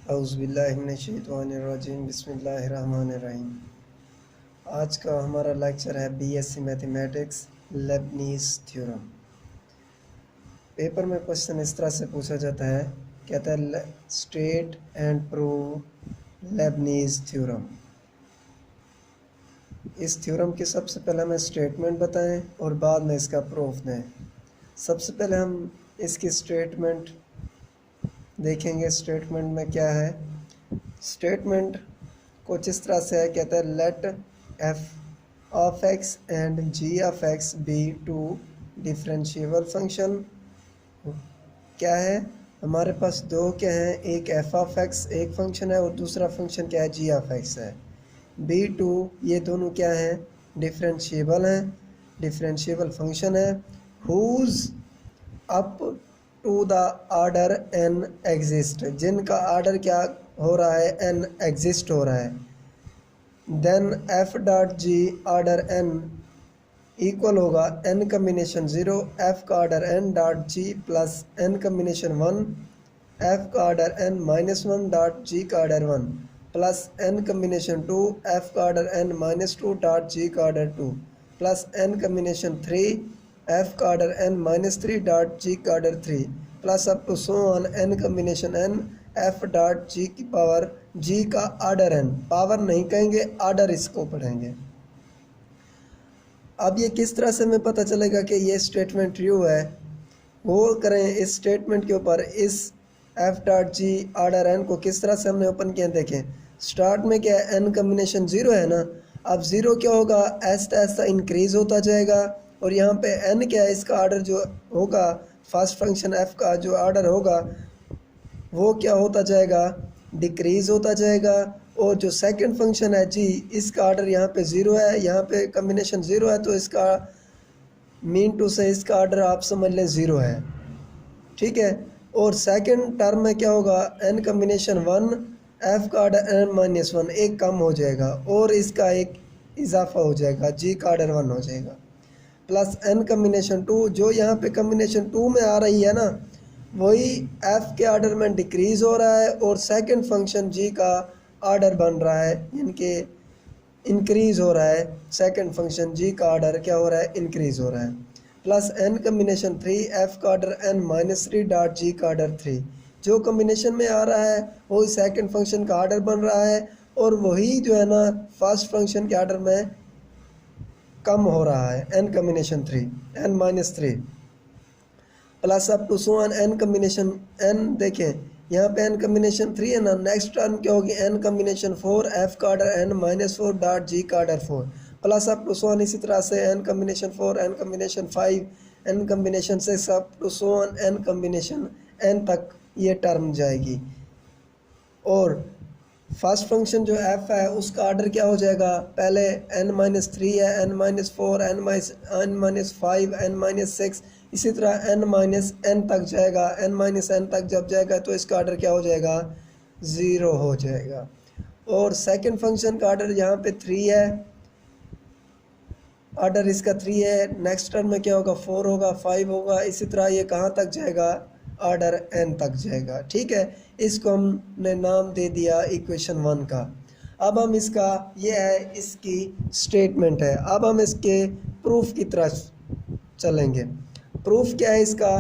औज़ुबिल्लाहिमिनश्शैतानिर्रजीम बिस्मिल्लाहिर्रहमानिर्रहीम। आज का हमारा लेक्चर है BSc mathematics Leibniz theorem. Paper में क्वेश्चन इस तरह से पूछा जाता है, कहता है state and prove Leibniz theorem. इस थ्योरम की सबसे पहले हमें स्टेटमेंट बताएं और बाद में इसका प्रूफ दें। सबसे पहले हम इसकी स्टेटमेंट देखेंगे। स्टेटमेंट में क्या है? स्टेटमेंट कुछ इस तरह से है, कहता है let f of x and g of x be two differentiable function. क्या है? हमारे पास दो क्या हैं, एक एफ ऑफ एक्स एक फंक्शन है और दूसरा फंक्शन क्या है, जी ऑफ एक्स है। बी टू ये दोनों क्या हैं, डिफरेंशिएबल हैं, डिफरेंशिएबल फंक्शन है। Whose up to the order n exist, जिनका आर्डर क्या हो रहा है, एन एग्जिस्ट हो रहा है। देन एफ डॉट जी आर्डर एन इक्वल होगा एन कम्बिनेशन 0 एफ का order N dot G plus N combination 1 F का आर्डर एन माइनस 1 डॉट जी का order 1 plus N combination 2 F का आर्डर एन माइनस 2 डॉट जी का order 2 plus N combination 3 F का order N minus 3 dot जी का order 3 plus up to so on N combination N F dot जी की power जी का order N. Power नहीं कहेंगे, order इसको पढ़ेंगे। अब ये किस तरह से हमें पता चलेगा कि ये स्टेटमेंट ट्रू है? गौर करें इस स्टेटमेंट के ऊपर। इस एफ डॉट जी आर्डर एन को किस तरह से हमने ओपन किया, देखें। स्टार्ट में क्या है, एन कम्बिनेशन 0 है ना। अब 0 क्या होगा, ऐसा ऐसा इंक्रीज होता जाएगा और यहाँ पे एन क्या है, इसका आर्डर जो होगा, फर्स्ट फंक्शन एफ का जो आर्डर होगा वो क्या होता जाएगा, डिक्रीज होता जाएगा। और जो सेकंड फंक्शन है जी, इसका आर्डर यहाँ पे 0 है, यहाँ पे कम्बिनेशन 0 है, तो इसका मीन टू से इसका आर्डर आप समझ लें 0 है, ठीक है। और सेकंड टर्म में क्या होगा, एन कम्बिनेशन 1 एफ का आर्डर एन माइनस 1 एक कम हो जाएगा और इसका एक इजाफा हो जाएगा, जी का आर्डर 1 हो जाएगा। प्लस एन कम्बिनेशन 2, जो यहाँ पे कम्बिनेशन 2 में आ रही है ना, वही एफ के आर्डर में डिक्रीज हो रहा है और सेकंड फंक्शन जी का आर्डर बन रहा है, इनके इंक्रीज हो रहा है। सेकंड फंक्शन जी का आर्डर क्या हो रहा है, इंक्रीज हो रहा है। प्लस एन कम्बिनेशन 3 एफ का आर्डर एन माइनस 3 डॉट जी का आर्डर 3, जो कम्बिनेशन में आ रहा है वही सेकंड फंक्शन का आर्डर बन रहा है और वही जो है ना फर्स्ट फंक्शन के आर्डर में कम हो रहा है, n combination 3 n minus 3 plus up to so on N combination n. देखें यहाँ पे एन कम्बिनेशन 3 है ना, नेक्स्ट टर्म क्या होगी, एन कम्बिनेशन 4 एफ का आर्डर एन माइनस 4 डॉट जी का order 4 plus up to so on. इसी तरह से N combination 4 N combination 5 N combination 6 up to so on N combination N तक ये टर्म जाएगी। और फर्स्ट फंक्शन जो एफ है उसका आर्डर क्या हो जाएगा, पहले एन माइनस 3 है, n minus 4 n minus 5 n minus 6, इसी तरह एन माइनस एन तक जाएगा। एन माइनस एन तक जब जाएगा तो इसका आर्डर क्या हो जाएगा, 0 हो जाएगा। और सेकंड फंक्शन का आर्डर यहाँ पे 3 है, आर्डर इसका 3 है। नेक्स्ट टर्म में क्या होगा, 4 होगा, 5 होगा, इसी तरह ये कहाँ तक जाएगा, आर्डर एन तक जाएगा, ठीक है। इसको हमने नाम दे दिया इक्वेशन 1 का। अब हम इसका, ये है इसकी स्टेटमेंट है। अब हम इसके प्रूफ की तरफ चलेंगे। प्रूफ क्या है इसका,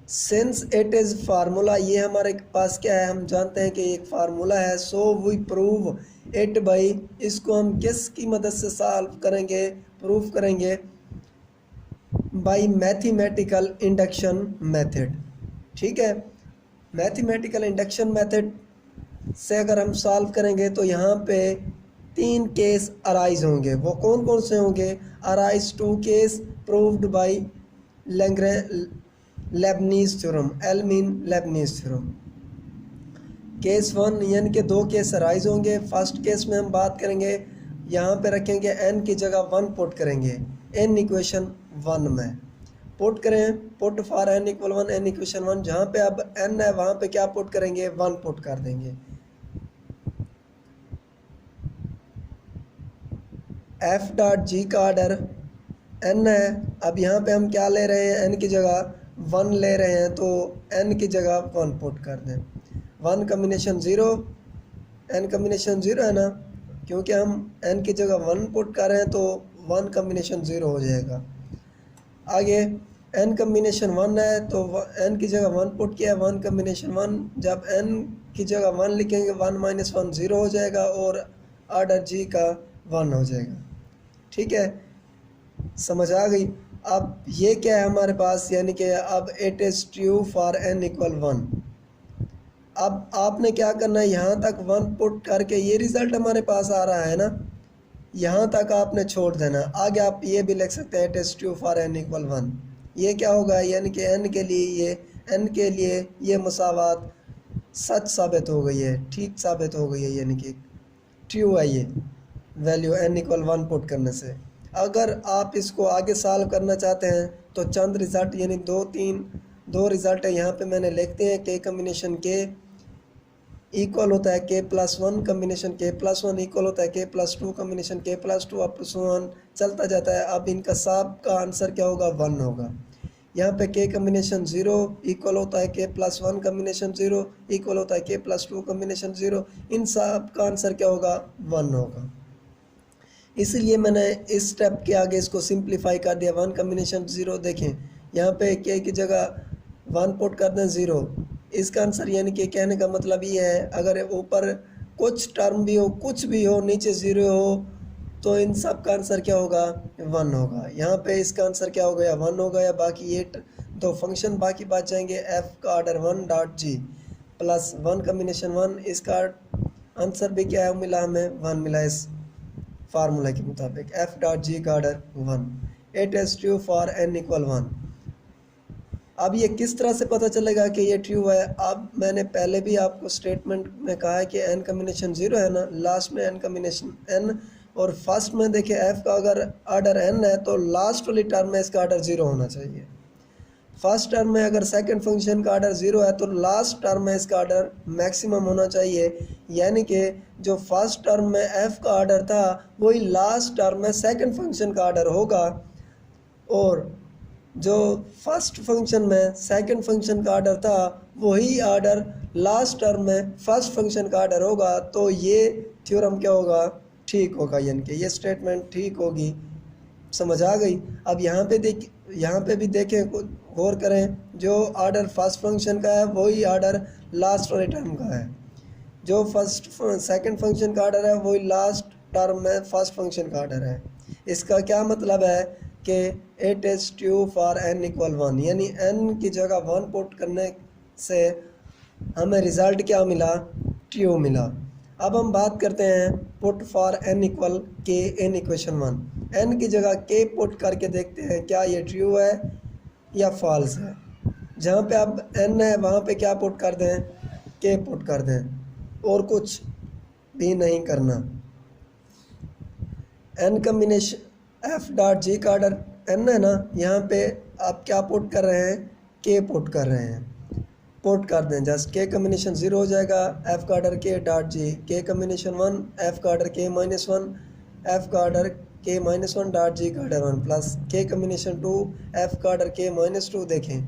सिंस इट इज़ फार्मूला, ये हमारे पास क्या है, हम जानते हैं कि एक फार्मूला है। So we prove it by, इसको हम किस की मदद से सॉल्व करेंगे, प्रूफ करेंगे, बाई मैथमेटिकल इंडक्शन मेथड, ठीक है। मैथमेटिकल इंडक्शन मेथड से अगर हम सॉल्व करेंगे तो यहाँ पे 3 केस अराइज होंगे। वो कौन कौन से होंगे, arise 2 case proved by Leibniz theorem, L mean Leibniz theorem. Case 1 यानी कि 2 केस अराइज होंगे। फर्स्ट केस में हम बात करेंगे, यहाँ पे रखेंगे एन की जगह 1 पुट करेंगे, एन इक्वेशन 1 में पुट करें, put for n equal 1 n equation 1, जहाँ पे अब एन है वहाँ पे क्या पुट करेंगे, 1 पुट कर देंगे। एफ डॉट जी का आर्डर एन है, अब यहाँ पे हम क्या ले रहे हैं, एन की जगह 1 ले रहे हैं तो n की जगह 1 पुट कर दें। 1 कॉम्बिनेशन 0, n कॉम्बिनेशन 0 है ना, क्योंकि हम n की जगह 1 पुट कर रहे हैं तो 1 कॉम्बिनेशन 0 हो जाएगा। आगे n कॉम्बिनेशन 1 है तो n की जगह 1 पुट किया है, 1 कॉम्बिनेशन 1, जब n की जगह 1 लिखेंगे 1 माइनस 1 0 हो जाएगा और ऑर्डर g का 1 हो जाएगा। ठीक है, समझ आ गई। अब ये क्या है हमारे पास, यानी कि अब it is true for n equal 1। अब आपने क्या करना है, यहाँ तक 1 पुट करके ये रिज़ल्ट हमारे पास आ रहा है ना, यहाँ तक आपने छोड़ देना। आगे आप ये भी लिख सकते हैं it is true for n equal 1। ये क्या होगा, यानी कि n के लिए ये मुसावात सच साबित हो गई है, ठीक साबित हो गई है, यानी कि ट्रू है ये वैल्यू n इक्वल 1 पुट करने से। अगर आप इसको आगे सॉल्व करना चाहते हैं तो चंद रिज़ल्ट, यानी दो रिज़ल्ट है यहाँ पे मैंने लिखते हैं। k कम्बिनेशन k इक्वल होता है k plus 1 combination k plus 1 equal होता है k plus 2 combination k plus 2 up to so on चलता जाता है। अब इनका सब का आंसर क्या होगा, 1 होगा। यहाँ पे k कम्बिनेशन 0 इक्वल होता है k प्लस 1 कम्बिनेशन 0 इक्वल होता है k प्लस 2 कम्बिनेशन 0, इन सब का आंसर क्या होगा, 1 होगा। इसीलिए मैंने इस स्टेप के आगे इसको सिंप्लीफाई कर दिया। 1 कम्बिनेशन 0, देखें यहाँ पे k की जगह 1 पुट कर दें 0, इसका आंसर, यानी कि कहने का मतलब ये है अगर ऊपर कुछ टर्म भी हो, कुछ भी हो, नीचे 0 हो, तो इन सब का आंसर क्या होगा, 1 होगा। यहाँ पे इसका आंसर क्या हो गया, 1 हो गया। बाकी ये दो फंक्शन बाकी बच जाएंगे, f का order 1 dot G plus 1 combination 1, इसका आंसर भी क्या है मिला, हमें 1 मिला इस फार्मूला के मुताबिक, f डॉट जी का order 1। It is true for n equal 1। अब ये किस तरह से पता चलेगा कि ये ट्रू है। अब मैंने पहले भी आपको स्टेटमेंट में कहा है कि n कम्बिनेशन 0 है ना, लास्ट में n कम्बिनेशन n, और फर्स्ट में देखिए f का अगर ऑर्डर n है तो लास्ट वाली टर्म में इसका ऑर्डर 0 होना चाहिए। फर्स्ट टर्म में अगर सेकंड फंक्शन का ऑर्डर 0 है तो लास्ट टर्म में इसका ऑर्डर मैक्सिमम होना चाहिए, यानी कि जो फर्स्ट टर्म में f का ऑर्डर था वही लास्ट टर्म में सेकंड फंक्शन का ऑर्डर होगा, और जो फर्स्ट फंक्शन में सेकंड फंक्शन का ऑर्डर था वही ऑर्डर लास्ट टर्म में फर्स्ट फंक्शन का ऑर्डर होगा। तो ये थ्योरम क्या होगा, ठीक होगा, यानी कि ये स्टेटमेंट ठीक होगी। समझ आ गई। अब यहाँ पे भी देखें, गौर करें, जो ऑर्डर फर्स्ट फंक्शन का है वही ऑर्डर लास्ट वाले टर्म का है, जो सेकंड फंक्शन का ऑर्डर है वही लास्ट टर्म में फर्स्ट फंक्शन का ऑर्डर है। इसका क्या मतलब है कि it is true for n equal 1, यानी n की जगह 1 पुट करने से हमें रिज़ल्ट क्या मिला, ट्रू मिला। अब हम बात करते हैं put for n equal k in equation 1। n की जगह k पुट करके देखते हैं क्या ये ट्रू है या फॉल्स है। जहाँ पे अब n है वहाँ पे क्या पुट कर दें, k पुट कर दें, और कुछ भी नहीं करना। n combination f dot G का ऑर्डर n है ना, यहाँ पे आप क्या पुट कर रहे हैं, k पुट कर रहे हैं। पुट कर दें जस्ट, k कम्बिनेशन 0 हो जाएगा, f का order k dot G, k combination 1, f का ऑर्डर k माइनस 1, f का ऑर्डर k माइनस 1 डॉट जी का order 1 plus k combination 2, f का ऑर्डर k माइनस 2। देखें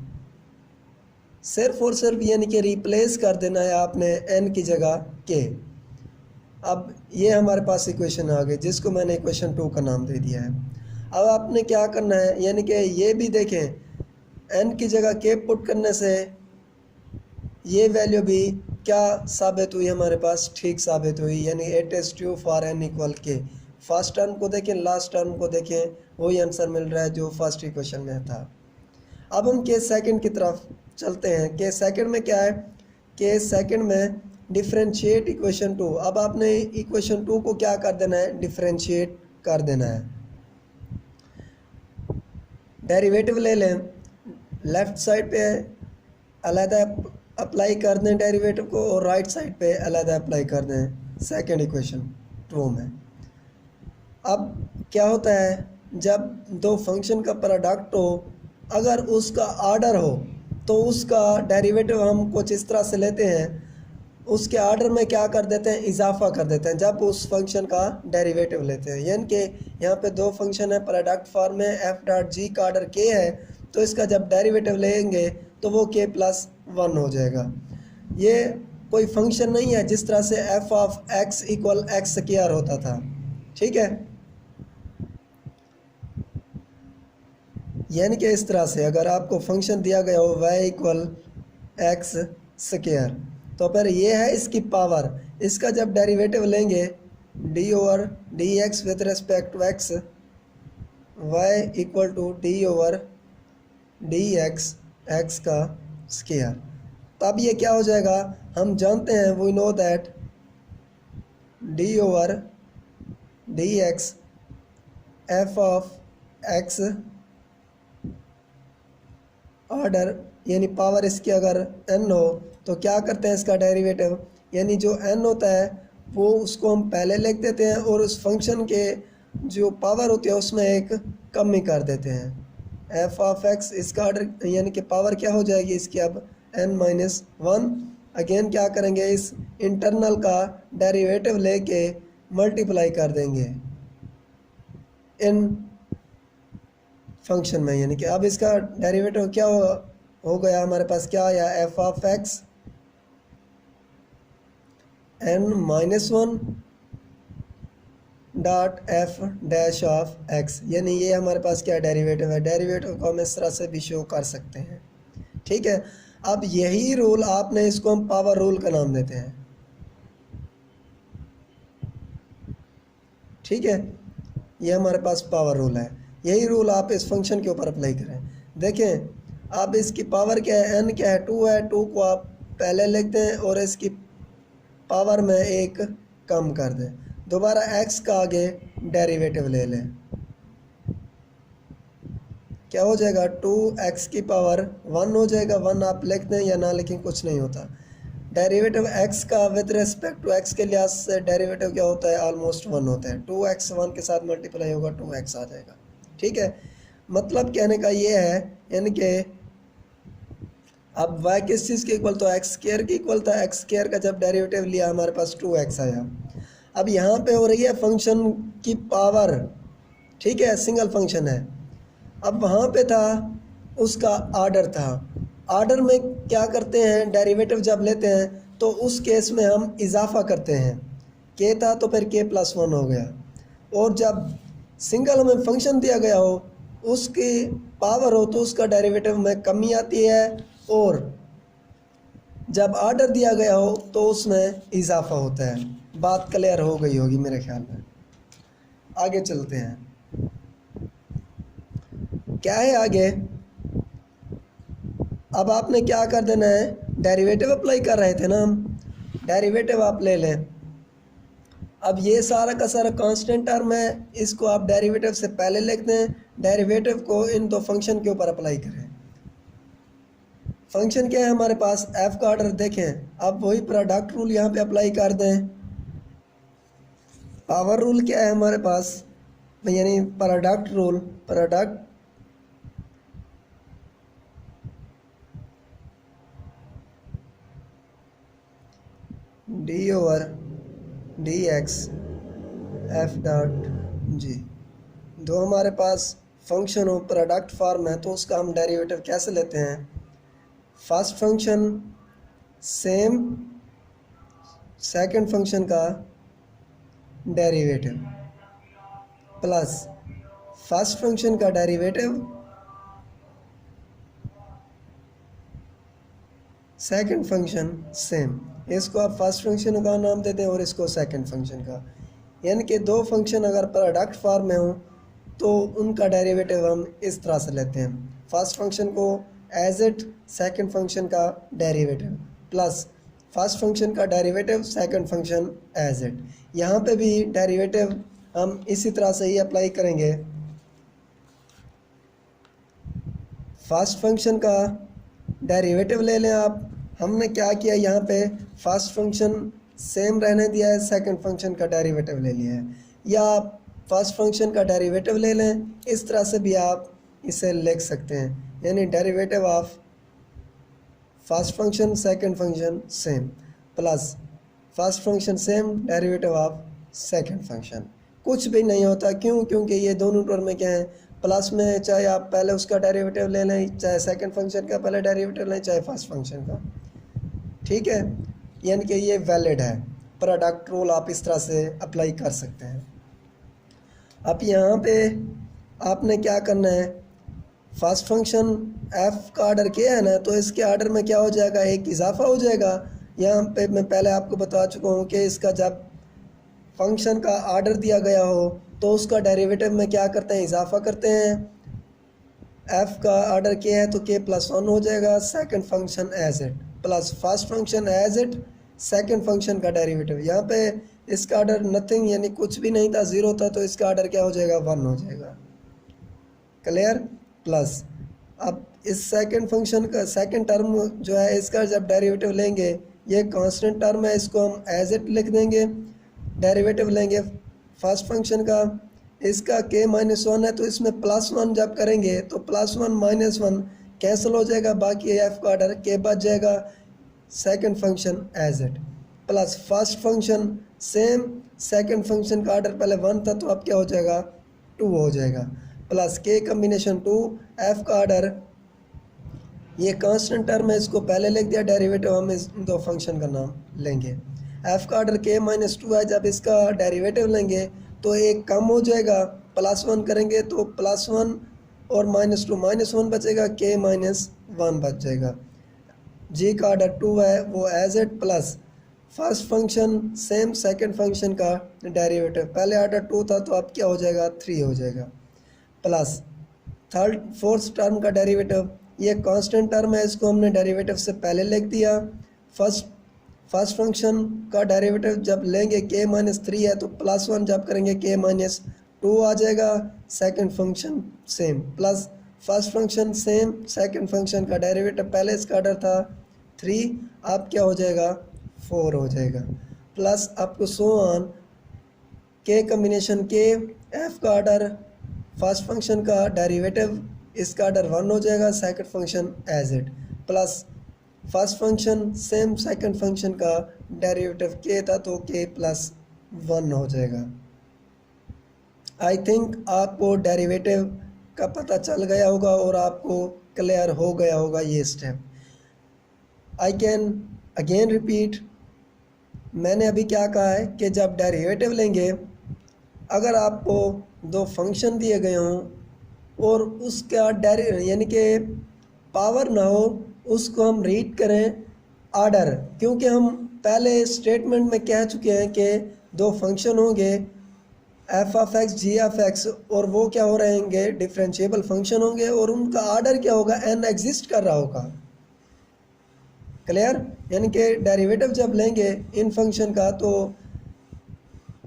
सिर्फ और सिर्फ यानी कि रिप्लेस कर देना है आपने n की जगह k। अब ये हमारे पास इक्वेशन आ गई जिसको मैंने इक्वेशन 2 का नाम दे दिया है। अब आपने क्या करना है, यानी कि ये भी देखें n की जगह k पुट करने से ये वैल्यू भी क्या साबित हुई, हमारे पास ठीक साबित हुई, यानी it is true for n equal k। First term को देखें, लास्ट टर्म को देखें, वही आंसर मिल रहा है जो फर्स्ट इक्वेशन में था। अब हम केस सेकंड की तरफ चलते हैं। केस सेकंड में क्या है, केस सेकंड में डिफरेंशिएट इक्वेशन 2। अब आपने इक्वेशन 2 को क्या कर देना है, डिफरेंशिएट कर देना है। डेरिवेटिव ले लें, लेफ़्ट साइड पे अलहदा अप्लाई कर दें डेरिवेटिव को, और राइट साइड पे अलहदा अप्लाई कर दें सेकंड इक्वेशन 2 में। अब क्या होता है, जब दो फंक्शन का प्रोडक्ट हो, अगर उसका ऑर्डर हो तो उसका डेरिवेटिव हम कुछ इस तरह से लेते हैं, उसके ऑर्डर में क्या कर देते हैं, इजाफा कर देते हैं जब उस फंक्शन का डेरिवेटिव लेते हैं। यानी कि यहाँ पे दो फंक्शन है, प्रोडक्ट फॉर्म में f डॉट जी का ऑर्डर k है, तो इसका जब डेरिवेटिव लेंगे तो वो k प्लस 1 हो जाएगा। ये कोई फंक्शन नहीं है जिस तरह से f of x equal x square होता था, ठीक है। यानी कि इस तरह से अगर आपको फंक्शन दिया गया हो y इक्वल एक्स स्क्वायर, तो फिर ये है इसकी पावर, इसका जब डेरिवेटिव लेंगे d over d x with respect to x, y equal to d over d x x का स्क्वायर। तब ये क्या हो जाएगा, हम जानते हैं we know that d over d x f of x order यानी पावर इसकी अगर n हो तो क्या करते हैं इसका डेरिवेटिव, यानी जो n होता है वो उसको हम पहले लिख देते हैं और उस फंक्शन के जो पावर होती है उसमें एक कमी कर देते हैं। f ऑफ x इसका ऑर्डर यानी कि पावर क्या हो जाएगी इसकी अब n-1। अगेन क्या करेंगे, इस इंटरनल का डेरिवेटिव लेके मल्टीप्लाई कर देंगे इन फंक्शन में, यानी कि अब इसका डेरिवेटिव क्या हो गया हमारे पास, क्या आया f of x n-1 dot f dash of x, यानी ये हमारे पास क्या डेरिवेटिव है। डेरिवेटिव को हम इस तरह से भी शो कर सकते हैं, ठीक है। अब यही रूल आपने इसको हम पावर रूल का नाम देते हैं, ठीक है। ये हमारे पास पावर रूल है, यही रूल आप इस फंक्शन के ऊपर अप्लाई करें। देखें अब इसकी पावर क्या है, n क्या है 2 है, 2 को आप पहले लिखते हैं और इसकी पावर में एक कम कर दें, दोबारा x का आगे डेरिवेटिव ले लें, क्या हो जाएगा 2x की पावर 1 हो जाएगा। 1 आप लिख दें या ना लिखें कुछ नहीं होता। डेरिवेटिव x का विद रिस्पेक्ट टू x के लिहाज से डेरिवेटिव क्या होता है, ऑलमोस्ट 1 होता है। 2x 1 के साथ मल्टीप्लाई होगा 2x आ जाएगा, ठीक है। मतलब कहने का ये है, यानी कि अब y किस चीज़ के इक्वल, तो एक्स स्क्वायर के इक्वल था। एक्स स्क्वायर का जब डेरिवेटिव लिया हमारे पास 2x आया। अब यहाँ पे हो रही है फंक्शन की पावर, ठीक है, सिंगल फंक्शन है। अब वहाँ पे था उसका आर्डर था, आर्डर में क्या करते हैं, डेरिवेटिव जब लेते हैं तो उस केस में हम इजाफा करते हैं, k था तो फिर k प्लस 1 हो गया। और जब सिंगल हमें फंक्शन दिया गया हो उसकी पावर हो तो उसका डेरिवेटिव में कमी आती है, और जब आर्डर दिया गया हो तो उसमें इजाफा होता है। बात क्लियर हो गई होगी मेरे ख्याल में। आगे चलते हैं, क्या है आगे। अब आपने क्या कर देना है, डेरिवेटिव अप्लाई कर रहे थे ना हम, डेरिवेटिव आप ले लें। अब ये सारा का सारा कांस्टेंट टर्म है, इसको आप डेरिवेटिव से पहले लिख दें, डेरिवेटिव को इन दो फंक्शन के ऊपर अप्लाई करें। फंक्शन क्या है हमारे पास, f का ऑर्डर देखें। अब वही प्रोडक्ट रूल यहाँ पे अप्लाई कर दें। पावर रूल क्या है हमारे पास, यानी product rule, product D over d x F dot जी। दो हमारे पास फंक्शन हो, प्रोडक्ट फॉर्म है, तो उसका हम डेरिवेटिव कैसे लेते हैं। First function same second function का डेरिवेटिव प्लस फर्स्ट फंक्शन का डेरिवेटिव सेकंड फंक्शन सेम। इसको आप फर्स्ट फंक्शन का नाम देते हैं और इसको सेकंड फंक्शन का, यानी कि दो फंक्शन अगर प्रोडक्ट फॉर्म में हो तो उनका डेरिवेटिव हम इस तरह से लेते हैं। फर्स्ट फंक्शन को एज इट, सेकंड फंक्शन का डेरिवेटिव प्लस फर्स्ट फंक्शन का derivative, second function as it. यहाँ पे भी डेरिवेटिव हम इसी तरह से ही अप्लाई करेंगे। फर्स्ट फंक्शन का डेरिवेटिव ले लें आप। हमने क्या किया, यहाँ पे फर्स्ट फंक्शन सेम रहने दिया है, सेकंड फंक्शन का डेरिवेटिव ले लिया है। या आप फर्स्ट फंक्शन का डेरिवेटिव ले लें, इस तरह से भी आप इसे लिख सकते हैं, यानी derivative of first function second function same plus first function same derivative of second function. कुछ भी नहीं होता, क्यों, क्योंकि ये दोनों टर्म में क्या है, प्लस में चाहे आप पहले उसका डेरिवेटिव ले लें, चाहे सेकंड फंक्शन का पहले डेरिवेटिव लें, चाहे फर्स्ट फंक्शन का, ठीक है। यानी कि ये वैलिड है, प्रोडक्ट रूल आप इस तरह से अप्लाई कर सकते हैं। अब यहाँ पे आपने क्या करना है, फर्स्ट फंक्शन एफ का आर्डर किया है ना, तो इसके आर्डर में क्या हो जाएगा, एक इजाफा हो जाएगा। यहाँ पे मैं पहले आपको बता चुका हूँ कि इसका जब फंक्शन का आर्डर दिया गया हो तो उसका डेरिवेटिव में क्या करते हैं, इजाफा करते हैं। एफ का आर्डर किया है तो के प्लस वन हो जाएगा, second function as it plus first function as it second function का डेरिवेटिव। यहाँ पे इसका आर्डर नथिंग यानी कुछ भी नहीं था, ज़ीरो था, तो इसका आर्डर क्या हो जाएगा, वन हो जाएगा। क्लियर। प्लस अब इस सेकंड फंक्शन का सेकंड टर्म जो है इसका जब डेरिवेटिव लेंगे, ये कांस्टेंट टर्म है, इसको हम एज इट लिख देंगे। डेरिवेटिव लेंगे फर्स्ट फंक्शन का, इसका के माइनस वन है तो इसमें प्लस वन जब करेंगे तो plus one minus one cancel हो जाएगा, बाकी एफ का आर्डर के बच जाएगा, second function as it plus first function same, second function का आर्डर पहले वन था तो अब क्या हो जाएगा, टू हो जाएगा, प्लस के कम्बिनेशन टू, एफ का आर्डर ये कांस्टेंट टर्म है, इसको पहले लिख दिया, डेरिवेटिव हम इस दो फंक्शन का नाम लेंगे। एफ का आर्डर के माइनस टू है, जब इसका डेरिवेटिव लेंगे तो एक कम हो जाएगा, प्लस वन करेंगे तो प्लस वन और माइनस टू, माइनस वन बचेगा, के माइनस वन बच जाएगा। जी का आर्डर टू है वो as it plus first function same, second function का डेरिवेटिव, पहले आर्डर टू था तो अब क्या हो जाएगा, थ्री हो जाएगा, प्लस थर्ड फोर्थ टर्म का डेरिवेटिव, ये कांस्टेंट टर्म है, इसको हमने डेरिवेटिव से पहले लिख दिया। फर्स्ट फंक्शन का डेरिवेटिव जब लेंगे के माइनस थ्री है तो प्लस वन जब करेंगे के माइनस टू आ जाएगा, second function same plus first function same, second function का डेरिवेटिव पहले इसका आर्डर था थ्री, अब क्या हो जाएगा, फोर हो जाएगा, प्लस आपको सो ऑन के कम्बिनेशन के, एफ का आर्डर फर्स्ट फंक्शन का डेरिवेटिव इसका आर्डर वन हो जाएगा, second function as it plus first function same, second function का डेरिवेटिव के था तो के प्लस वन हो जाएगा। आई थिंक आपको डेरिवेटिव का पता चल गया होगा और आपको क्लियर हो गया होगा ये step. I can again repeat, मैंने अभी क्या कहा है कि जब डेरिवेटिव लेंगे, अगर आपको दो फंक्शन दिए गए हों और उसका यानी कि पावर ना हो, उसको हम रीड करें आर्डर, क्योंकि हम पहले स्टेटमेंट में कह चुके हैं कि दो फंक्शन होंगे f of x, g of x, और वो क्या हो रहेंगे, डिफरेंशिएबल फंक्शन होंगे और उनका आर्डर क्या होगा, एन एग्जिस्ट कर रहा होगा। क्लियर। यानी कि डेरिवेटिव जब लेंगे इन फंक्शन का तो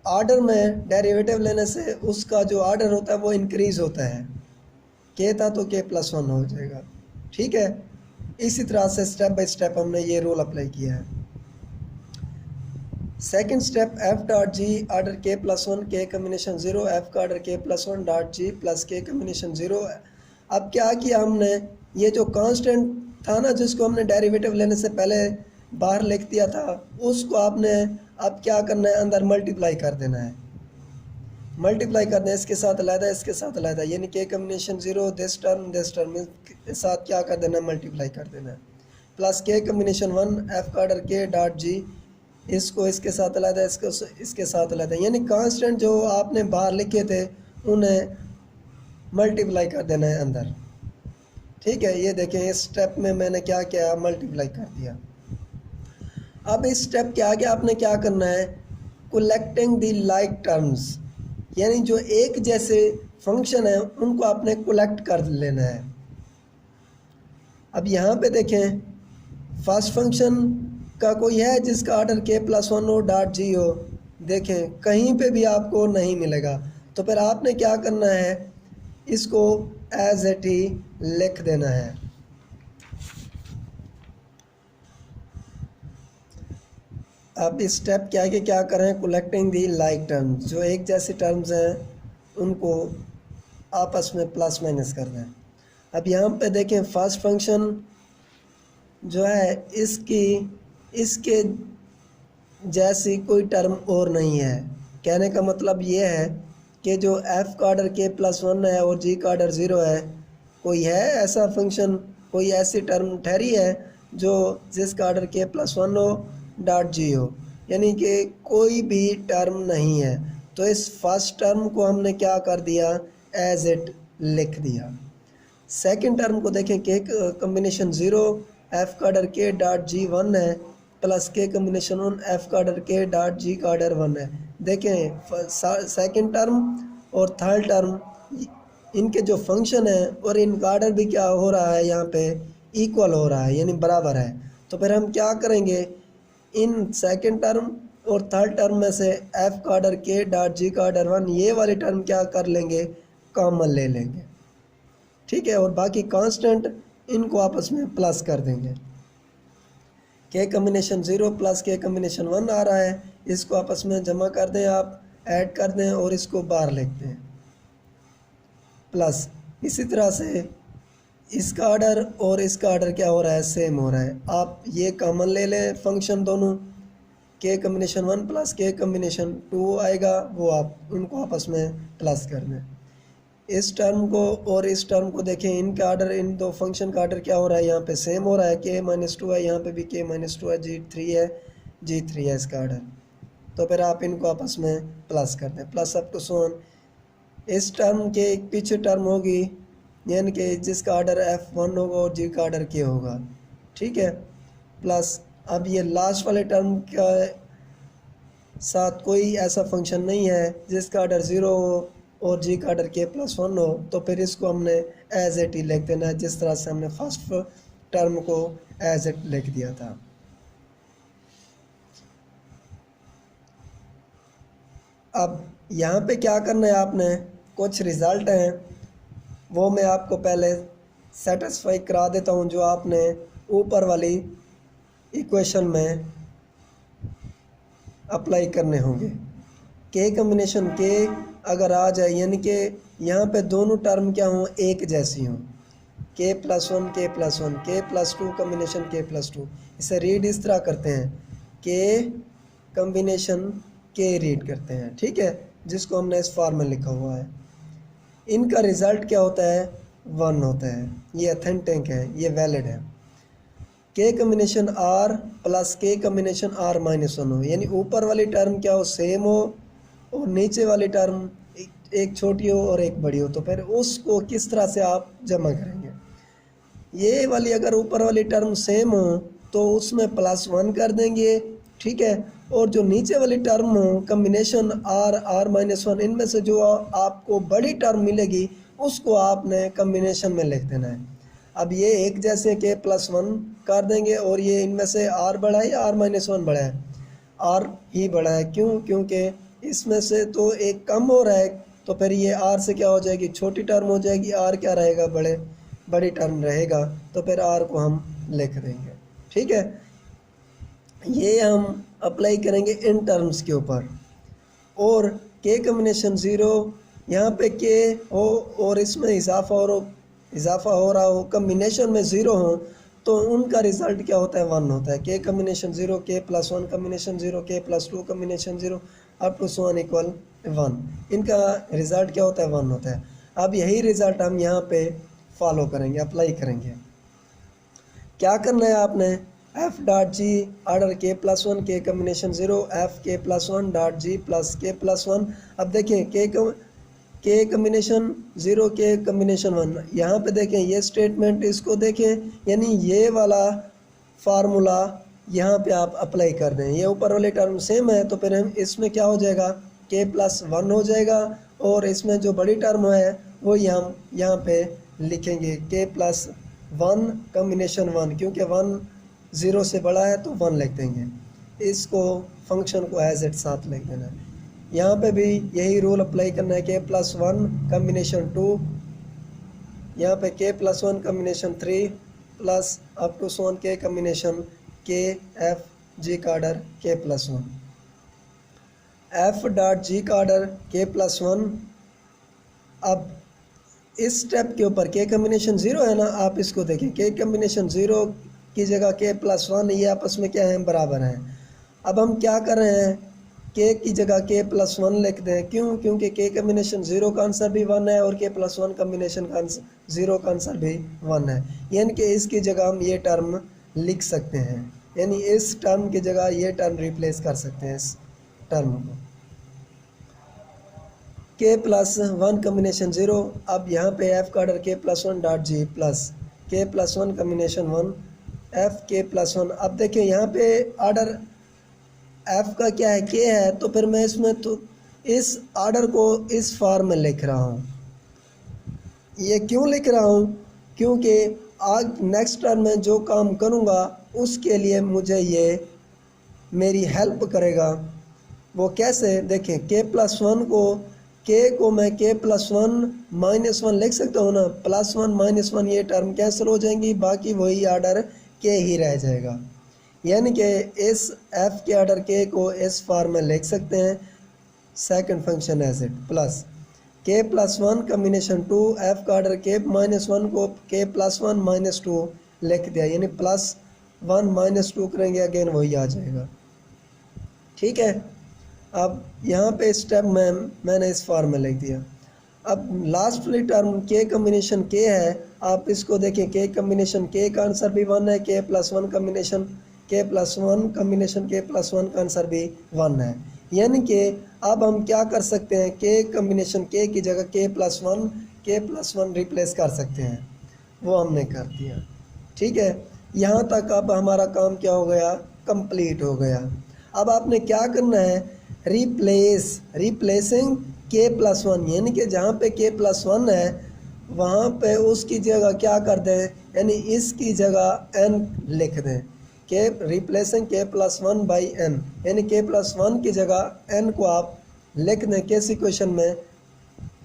आर्डर में डेरिवेटिव लेने से उसका जो आर्डर होता है वो इंक्रीज होता है, के था तो के प्लस वन हो जाएगा, ठीक है। इसी तरह से स्टेप बाय स्टेप हमने ये रूल अप्लाई किया है। सेकंड स्टेप, एफ डॉट जी आर्डर के प्लस वन, के कम्बिनेशन ज़ीरो, एफ का आर्डर के plus one dot G plus के कम्बिनेशन ज़ीरो। अब क्या किया हमने, ये जो कांस्टेंट था ना जिसको हमने डेरिवेटिव लेने से पहले बाहर लिख दिया था, उसको आपने अब क्या करना है, अंदर मल्टीप्लाई कर देना है, मल्टीप्लाई करना है, इसके साथ अलहदा, इसके साथ अलहदा, यानी के कम्बिनेशन ज़ीरो, दिस टर्म के साथ क्या कर देना है, मल्टीप्लाई कर देना है, प्लस के कम्बिनेशन वन, एफ का आर्डर के डॉट जी, इसको इसके साथ अलहदा, इसको इसके साथ अलहदा, यानी कांस्टेंट जो आपने बाहर लिखे थे उन्हें मल्टीप्लाई कर देना है अंदर, ठीक है। ये देखें इस स्टेप में मैंने क्या किया, मल्टीप्लाई कर दिया। अब इस स्टेप के आगे आपने क्या करना है, कलेक्टिंग द लाइक टर्म्स, यानी जो एक जैसे फंक्शन है उनको आपने कलेक्ट कर लेना है। अब यहाँ पे देखें फर्स्ट फंक्शन का कोई है जिसका आर्डर के प्लस वन हो, डॉट जी हो, देखें कहीं पे भी आपको नहीं मिलेगा, तो फिर आपने क्या करना है, इसको एज इट ही लिख देना है। अब इस स्टेप के आगे क्या करें, कलेक्टिंग दी लाइक टर्म्स, जो एक जैसे टर्म्स हैं उनको आपस में प्लस माइनस करना है। अब यहाँ पे देखें फर्स्ट फंक्शन जो है इसके जैसी कोई टर्म और नहीं है, कहने का मतलब ये है कि जो एफ का ऑर्डर के प्लस वन है और जी का ऑर्डर ज़ीरो है, कोई है ऐसा फंक्शन, कोई ऐसी टर्म ठहरी है जो जिसका ऑर्डर के प्लस वन हो डॉट जी हो, यानी कि कोई भी टर्म नहीं है। तो इस फर्स्ट टर्म को हमने क्या कर दिया, एज इट लिख दिया। सेकंड टर्म को देखें, के कम्बिनेशन ज़ीरो एफ का ऑर्डर के डॉट जी वन है प्लस के कम्बिनेशन वन एफ का ऑर्डर के डॉट जी का ऑर्डर वन है। देखें सेकंड टर्म और थर्ड टर्म इनके जो फंक्शन है और इनका ऑर्डर भी क्या हो रहा है, यहाँ पे इक्वल हो रहा है, यानी बराबर है। तो फिर हम क्या करेंगे, इन सेकंड टर्म और थर्ड टर्म में से एफ का ऑर्डर के डॉट जी का ऑर्डर वन, ये वाली टर्म क्या कर लेंगे, कॉमन ले लेंगे, ठीक है। और बाकी कांस्टेंट इनको आपस में प्लस कर देंगे। के कम्बिनेशन ज़ीरो प्लस के कम्बिनेशन वन आ रहा है, इसको आपस में जमा कर दें, आप ऐड कर दें और इसको बाहर लिखते हैं प्लस। इसी तरह से इसका ऑर्डर और इसका ऑर्डर क्या हो रहा है, सेम हो रहा है। आप ये कॉमन ले लें फंक्शन दोनों, के कम्बिनेशन वन प्लस के कम्बिनेशन टू आएगा, वो आप उनको आपस में प्लस कर दें। इस टर्म को और इस टर्म को देखें, इनका ऑर्डर, इन दो फंक्शन का ऑर्डर क्या हो रहा है, यहाँ पे सेम हो रहा है, के माइनस टू है, यहाँ पे भी के माइनस टू है, जी थ्री है, जी थ्री है इसका ऑर्डर। तो फिर आप इनको आपस में प्लस कर दें, प्लस अप टू सोन। इस टर्म के एक पीछे टर्म होगी, यानी कि जिसका ऑर्डर एफ वन होगा और जी का ऑर्डर के होगा, ठीक है, प्लस अब ये लास्ट वाले टर्म का साथ कोई ऐसा फंक्शन नहीं है जिसका ऑर्डर ज़ीरो हो और जी का ऑर्डर के प्लस वन हो, तो फिर इसको हमने एज इट ही लिख देना है, जिस तरह से हमने फर्स्ट टर्म को एज इट लिख दिया था। अब यहाँ पे क्या करना है आपने, कुछ रिज़ल्ट हैं वो मैं आपको पहले सेटिस्फाई करा देता हूँ, जो आपने ऊपर वाली इक्वेशन में अप्लाई करने होंगे। के कम्बिनेशन के अगर आ जाए, यानी कि यहाँ पे दोनों टर्म क्या हों, एक जैसी हों, के प्लस वन के प्लस वन, के प्लस टू कम्बिनेशन के प्लस टू, इसे रीड इस तरह करते हैं, के कम्बिनेशन के रीड करते हैं, ठीक है, जिसको हमने इस फॉर्म में लिखा हुआ है। इनका रिज़ल्ट क्या होता है, वन होता है, ये अथेंटिक है, ये वैलिड है। के कम्बिनेशन आर प्लस के कम्बिनेशन आर माइनस वन हो, यानी ऊपर वाली टर्म क्या हो, सेम हो और नीचे वाली टर्म एक छोटी हो और एक बड़ी हो, तो फिर उसको किस तरह से आप जमा करेंगे। ये वाली अगर ऊपर वाली टर्म सेम हो तो उसमें प्लस वन कर देंगे, ठीक है, और जो नीचे वाली टर्म हो combination r r minus one, इनमें से जो आपको बड़ी टर्म मिलेगी उसको आपने कम्बिनेशन में लिख देना है। अब ये एक जैसे के प्लस वन कर देंगे और ये इनमें से आर बड़ा है या आर माइनस वन बड़ा है, आर ही बड़ा है, क्यों, क्योंकि इसमें से तो एक कम हो रहा है, तो फिर ये आर से क्या हो जाएगी, छोटी टर्म हो जाएगी, आर क्या रहेगा, बड़ी टर्म रहेगा, तो फिर आर को हम लिख देंगे, ठीक है। ये हम अप्लाई करेंगे इन टर्म्स के ऊपर। और के कम्बिनेशन ज़ीरो, यहाँ पे के हो और इसमें इजाफा हो रहा हो, कम्बिनेशन में ज़ीरो हो, तो उनका रिज़ल्ट क्या होता है, वन होता है। K combination zero, k plus one combination zero, k plus two combination zero, up to so one equal one, इनका रिज़ल्ट क्या होता है, वन होता है। अब यही रिज़ल्ट हम यहाँ पे फॉलो करेंगे, अप्लाई करेंगे। क्या करना है आपने, F dot g order K plus one के combination zero, F K plus one dot G plus K plus one. अब देखें के कम्बिनेशन ज़ीरो के कम्बिनेशन वन, यहाँ पे देखें ये स्टेटमेंट, इसको देखें, यानी ये वाला फार्मूला यहाँ पे आप अप्लाई कर दें। ये ऊपर वाले टर्म सेम है, तो फिर हम इसमें क्या हो जाएगा, के प्लस वन हो जाएगा, और इसमें जो बड़ी टर्म है वो हम यहाँ पे लिखेंगे के प्लस वन कम्बिनेशन वन, क्योंकि वन ज़ीरो से बड़ा है तो वन लिख देंगे, इसको फंक्शन को एज इट साथ लिख देना है। यहाँ पे भी यही रूल अप्लाई करना है, के प्लस वन कम्बिनेशन टू, यहाँ पे K plus one combination three plus up to so on K combination के एफ जी का order K plus one, F dot जी का ऑर्डर के प्लस वन। अब इस स्टेप के ऊपर के कम्बिनेशन ज़ीरो है ना, आप इसको देखें, के कम्बिनेशन ज़ीरो की जगह के प्लस वन, ये आपस में क्या है, बराबर हैं। अब हम क्या कर रहे हैं, के की जगह के प्लस वन लिख दें। क्यों? क्योंकि के कम्बिनेशन ज़ीरो का आंसर भी वन है और के प्लस वन कम्बिनेशन का आंसर ज़ीरो का आंसर भी वन है, यानी कि इसकी जगह हम ये टर्म लिख सकते हैं, यानी इस टर्म की जगह ये टर्म रिप्लेस कर सकते हैं इस टर्म को। K plus one combination zero, अब यहाँ पे एफ का order K plus one dot G plus K plus one combination one F K plus one. अब देखिए यहाँ पे ऑर्डर एफ का क्या है, के है, तो फिर मैं इसमें तो इस ऑर्डर को इस फॉर्म में लिख रहा हूँ। ये क्यों लिख रहा हूँ? क्योंकि आज नेक्स्ट टर्म में जो काम करूँगा उसके लिए मुझे ये मेरी हेल्प करेगा। वो कैसे? देखें, के प्लस वन को के को मैं के प्लस वन माइनस वन लिख सकता हूँ ना, प्लस वन माइनस वन ये टर्म कैंसिल हो जाएंगी, बाकी वही ऑर्डर के ही रह जाएगा। यानी कि इस एफ के ऑर्डर के को इस फॉर्म में लिख सकते हैं, second function as it plus K plus one combination two F का ऑर्डर के माइनस वन को K plus one minus two लिख दिया, यानी प्लस वन माइनस टू करेंगे अगेन वही आ जाएगा। ठीक है, अब यहाँ पे स्टेप में मैंने इस फॉर्म में लिख दिया। अब लास्ट वाली टर्म के कम्बिनेशन के है, आप इसको देखें, के कम्बिनेशन के का आंसर भी वन है, के प्लस वन कम्बिनेशन के प्लस वन कम्बिनेशन के प्लस वन का आंसर भी वन है। यानी कि अब हम क्या कर सकते हैं, के कम्बिनेशन के की जगह के प्लस वन रिप्लेस कर सकते हैं, वो हमने कर दिया। ठीक है, यहाँ तक अब हमारा काम क्या हो गया, कंप्लीट हो गया। अब आपने क्या करना है, रिप्लेसिंग के प्लस वन, यानी कि जहाँ पे के प्लस वन है वहाँ पे उसकी जगह क्या कर दें, यानी इसकी जगह एन लिख दें। के रिप्लेसिंग के प्लस वन बाई एन, यानी के प्लस वन की जगह एन को आप लिख दें किस इक्वेशन में,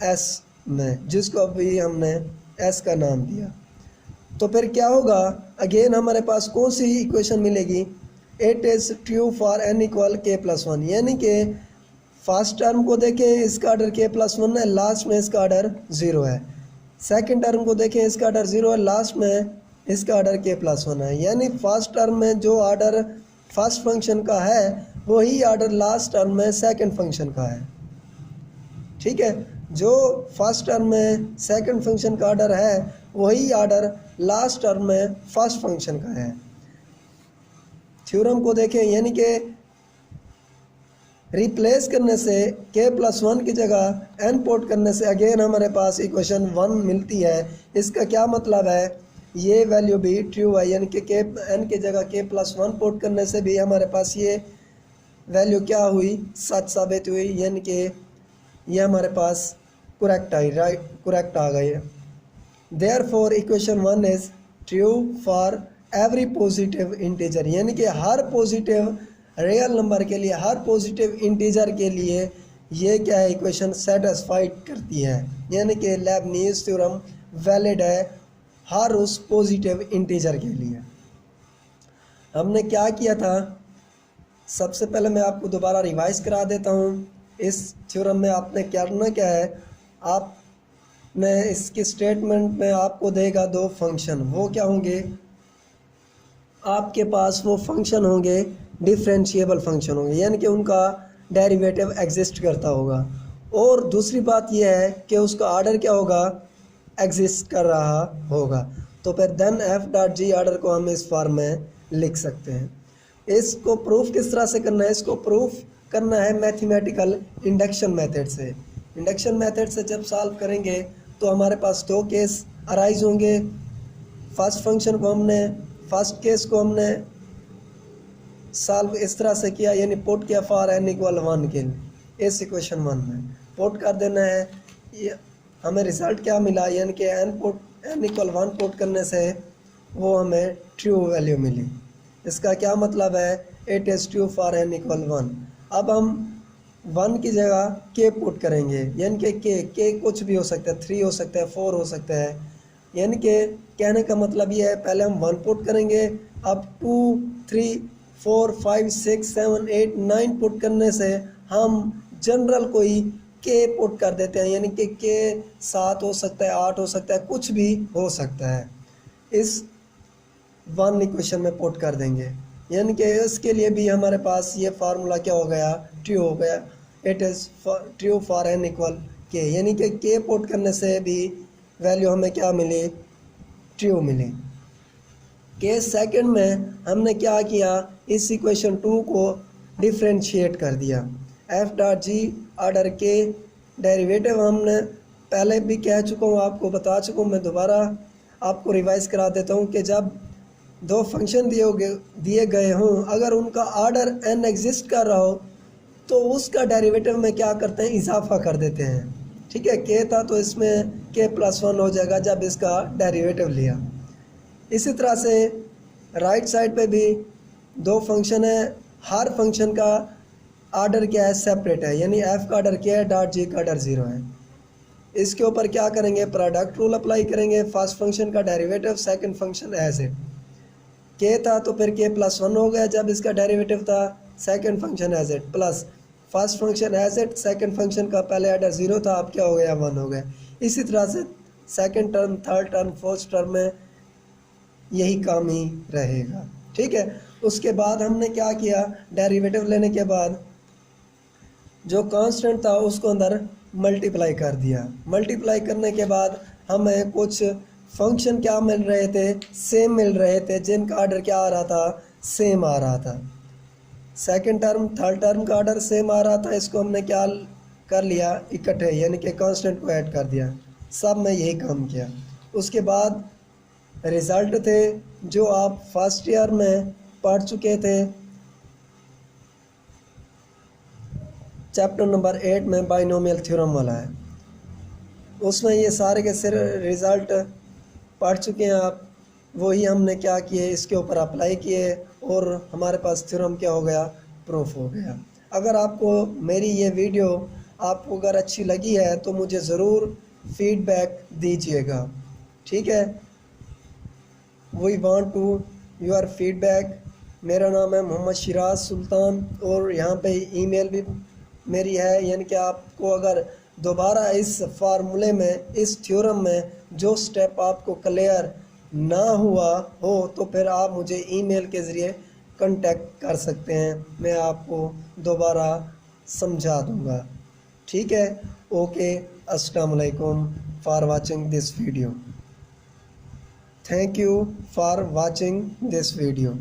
एस में, जिसको अभी हमने एस का नाम दिया। तो फिर क्या होगा, अगेन हमारे पास कौन सी इक्वेशन मिलेगी, it is true for n equal k plus one, यानी कि फर्स्ट टर्म को देखें इसका ऑर्डर के प्लस वन है, लास्ट में इसका ऑर्डर ज़ीरो है। सेकंड टर्म को देखें इसका ऑर्डर ज़ीरो है, लास्ट में इसका ऑर्डर के प्लस वन है। यानी फर्स्ट टर्म में जो ऑर्डर फर्स्ट फंक्शन का है वही ऑर्डर लास्ट टर्म में सेकंड फंक्शन का है। ठीक है, जो फर्स्ट टर्म में सेकंड फंक्शन का ऑर्डर है वही ऑर्डर लास्ट टर्म में फर्स्ट फंक्शन का है। थ्योरम को देखें, यानी कि रिप्लेस करने से के प्लस वन की जगह एन पुट करने से अगेन हमारे पास इक्वेशन वन मिलती है। इसका क्या मतलब है, ये वैल्यू भी ट्रू है, यानी कि के एन की जगह के प्लस वन पुट करने से भी हमारे पास ये वैल्यू क्या हुई, सच साबित हुई, यानी कि ये हमारे पास करेक्ट आई, राइट करेक्ट आ गई है। Therefore equation one is true for every positive integer, यानी कि हर पॉजिटिव रियल नंबर के लिए, हर पॉजिटिव इंटीजर के लिए ये क्या है, इक्वेशन सेटिस्फाइड करती है, यानी कि लेबनीज़ थ्योरम वैलिड है हर उस पॉजिटिव इंटीजर के लिए। हमने क्या किया था, सबसे पहले मैं आपको दोबारा रिवाइज करा देता हूँ। इस थ्योरम में आपने करना क्या है, आपने इसकी स्टेटमेंट में आपको देगा दो फंक्शन, वो क्या होंगे, आपके पास वो फंक्शन होंगे डिफरेंशिएबल फंक्शन होंगे, यानी कि उनका डेरिवेटिव एग्जिस्ट करता होगा। और दूसरी बात यह है कि उसका ऑर्डर क्या होगा, एग्जिस्ट कर रहा होगा। तो फिर then f dot g order को हम इस फॉर्म में लिख सकते हैं। इसको प्रूफ किस तरह से करना है, इसको प्रूफ करना है मैथमेटिकल इंडक्शन मेथड से। इंडक्शन मेथड से जब सॉल्व करेंगे तो हमारे पास दो केस अराइज होंगे। फर्स्ट केस को हमने सॉल्व इस तरह से किया, यानी पुट किया फॉर एन इक्वल वन के लिए, इस इक्वेशन वन में पुट कर देना है। ये हमें रिजल्ट क्या मिला, यानी कि एन इक्वल वन पुट करने से वो हमें ट्रू वैल्यू मिली। इसका क्या मतलब है, it is true for n equal one. अब हम वन की जगह के पुट करेंगे, यानी कि के कुछ भी हो सकता है, 3 हो सकता है, 4 हो सकता है। यानी कि कहने का मतलब ये है, पहले हम वन पुट करेंगे, अब 2, 3, 4, 5, 6, 7, 8, 9 पुट करने से हम जनरल कोई के पुट कर देते हैं, यानी कि के 7 हो सकता है, 8 हो सकता है, कुछ भी हो सकता है, इस वन इक्वेशन में पुट कर देंगे। यानी कि इसके लिए भी हमारे पास ये फार्मूला क्या हो गया, ट्रू हो गया, it is true for n equal k, यानी कि के पुट करने से भी वैल्यू हमें क्या मिली, ट्रू मिली। केस सेकंड में हमने क्या किया, इस इक्वेशन 2 को डिफ्रेंशिएट कर दिया। एफ डॉट जी ऑर्डर के डेरिवेटिव हमने पहले भी कह चुका हूँ, आपको बता चुका हूँ, मैं दोबारा आपको रिवाइज करा देता हूँ कि जब दो फंक्शन दिए गए हों, अगर उनका ऑर्डर n एग्जिस्ट कर रहा हो तो उसका डेरिवेटिव में क्या करते हैं, इजाफा कर देते हैं। ठीक है, के था तो इसमें के प्लस 1 हो जाएगा जब इसका डेरिवेटिव लिया। इसी तरह से राइट साइड पे भी दो फंक्शन है, हर फंक्शन का ऑर्डर क्या है, सेपरेट है, यानी एफ का ऑर्डर क्या है, डॉट जी का ऑर्डर 0 है। इसके ऊपर क्या करेंगे, प्रोडक्ट रूल अप्लाई करेंगे। फर्स्ट फंक्शन का derivative, second function as it, k था तो फिर के प्लस 1 हो गया जब इसका डेरिवेटिव था, second function as it plus first function as it, second function का पहले ऑर्डर 0 था, अब क्या हो गया, 1 हो गया। इसी तरह से second term, third term, fourth term में यही काम ही रहेगा। ठीक है, उसके बाद हमने क्या किया, डेरिवेटिव लेने के बाद जो कांस्टेंट था उसको अंदर मल्टीप्लाई कर दिया। मल्टीप्लाई करने के बाद हमें कुछ फंक्शन क्या मिल रहे थे, सेम मिल रहे थे, जिनका ऑर्डर क्या आ रहा था, सेम आ रहा था। सेकंड टर्म, थर्ड टर्म का ऑर्डर सेम आ रहा था, इसको हमने क्या कर लिया, इकट्ठे, यानी कि कांस्टेंट को ऐड कर दिया। सब में यही काम किया। उसके बाद रिज़ल्ट थे जो आप फर्स्ट ईयर में पढ़ चुके थे, चैप्टर नंबर 8 में बाइनोमियल थ्योरम वाला है, उसमें ये सारे के सारे रिज़ल्ट पढ़ चुके हैं आप। वही हमने क्या किए, इसके ऊपर अप्लाई किए और हमारे पास थ्योरम क्या हो गया, प्रूफ हो गया। अगर आपको मेरी ये वीडियो आपको अगर अच्छी लगी है तो मुझे ज़रूर फीडबैक दीजिएगा। ठीक है, we want to your feedback. मेरा नाम है मोहम्मद शिराज सुल्तान और यहाँ पे ईमेल भी मेरी है, यानी कि आपको अगर दोबारा इस फार्मूले में, इस थ्योरम में जो स्टेप आपको क्लियर ना हुआ हो तो फिर आप मुझे ईमेल के ज़रिए कांटेक्ट कर सकते हैं, मैं आपको दोबारा समझा दूंगा। ठीक है, ओके, अस्सलाम वालेकुम for watching this video. Thank you for watching this video.